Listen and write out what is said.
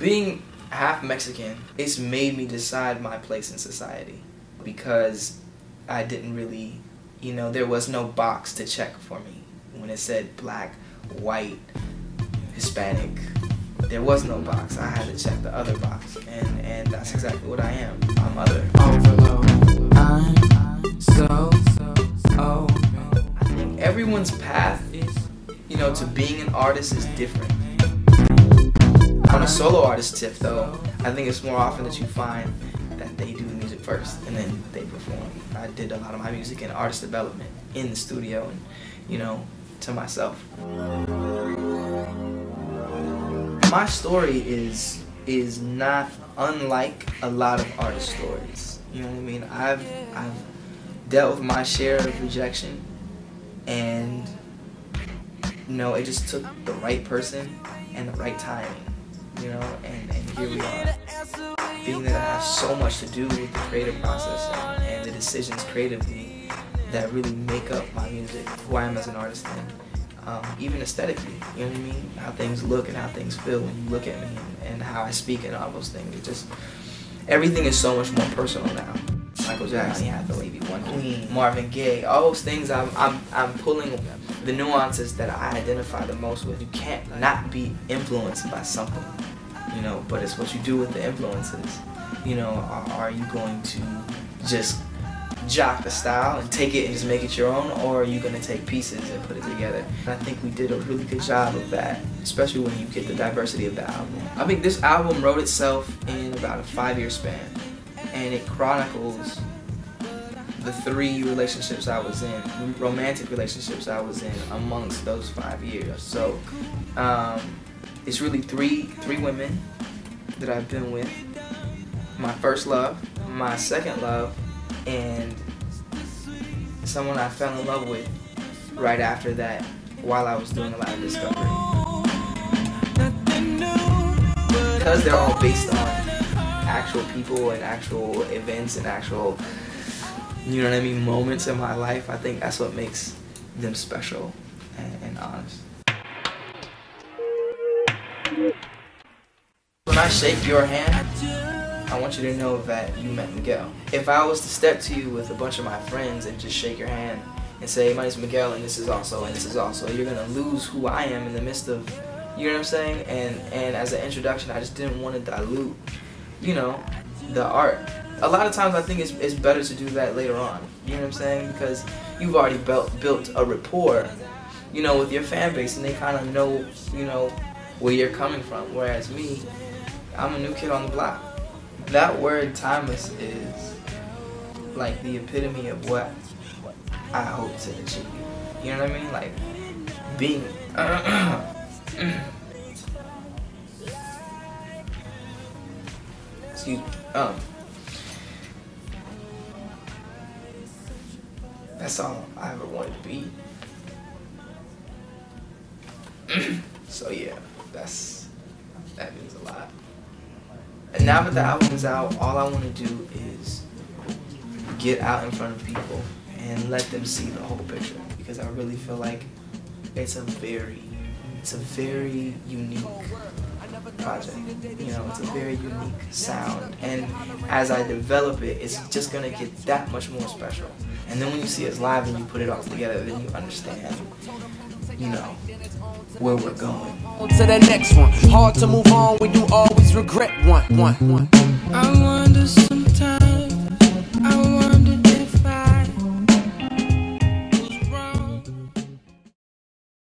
Being half Mexican, it's made me decide my place in society, because I didn't really, you know, there was no box to check for me. When it said black, white, Hispanic, there was no box. I had to check the other box, and that's exactly what I am. I'm other. Overload. I'm so open. I think everyone's path, you know, to being an artist is different. On a solo artist tip though, I think it's more often that you find that they do the music first and then they perform. I did a lot of my music in artist development in the studio and, you know, to myself. My story is not unlike a lot of artist stories. You know what I mean? I've dealt with my share of rejection, and you know, it just took the right person and the right timing. You know, and here we are. Being that I have so much to do with the creative process and the decisions creatively that really make up my music, who I am as an artist, and even aesthetically, you know what I mean? How things look and how things feel when you look at me, and how I speak and all those things. It just, everything is so much more personal now. Michael Jackson, Hathaway, One Queen, Marvin Gaye, all those things. I'm pulling the nuances that I identify the most with. You can't not be influenced by something, you know, but it's what you do with the influences. You know, are you going to just jock the style and take it and just make it your own, or are you going to take pieces and put it together? And I think we did a really good job of that, especially when you get the diversity of the album. I think this album wrote itself in about a 5-year span, and it chronicles the 3 relationships I was in, romantic relationships I was in amongst those 5 years. So it's really three women that I've been with. My first love, my second love, and someone I fell in love with right after that while I was doing a lot of discovery. Because they're all based on actual people and actual events and actual, you know what I mean, moments in my life, I think that's what makes them special and honest. When I shake your hand, I want you to know that you met Miguel. If I was to step to you with a bunch of my friends and just shake your hand and say, my name's Miguel and this is also, you're gonna lose who I am in the midst of, you know what I'm saying? And as an introduction, I just didn't want to dilute, you know, the art. A lot of times I think it's better to do that later on, you know what I'm saying? Because you've already built a rapport, you know, with your fan base, and they kind of know, you know, where you're coming from. Whereas me, I'm a new kid on the block. That word timeless is like the epitome of what I hope to achieve. You know what I mean? Like being excuse me. That's all I ever wanted to be. So yeah, that means a lot. And now that the album is out, all I want to do is get out in front of people and let them see the whole picture, because I really feel like it's a very unique project. You know, it's a very unique sound, and as I develop it, it's just gonna get that much more special. And then when you see us live and you put it all together, then you understand, you know, where we're going. On to the next one. Hard to move on when you always regret one. I wonder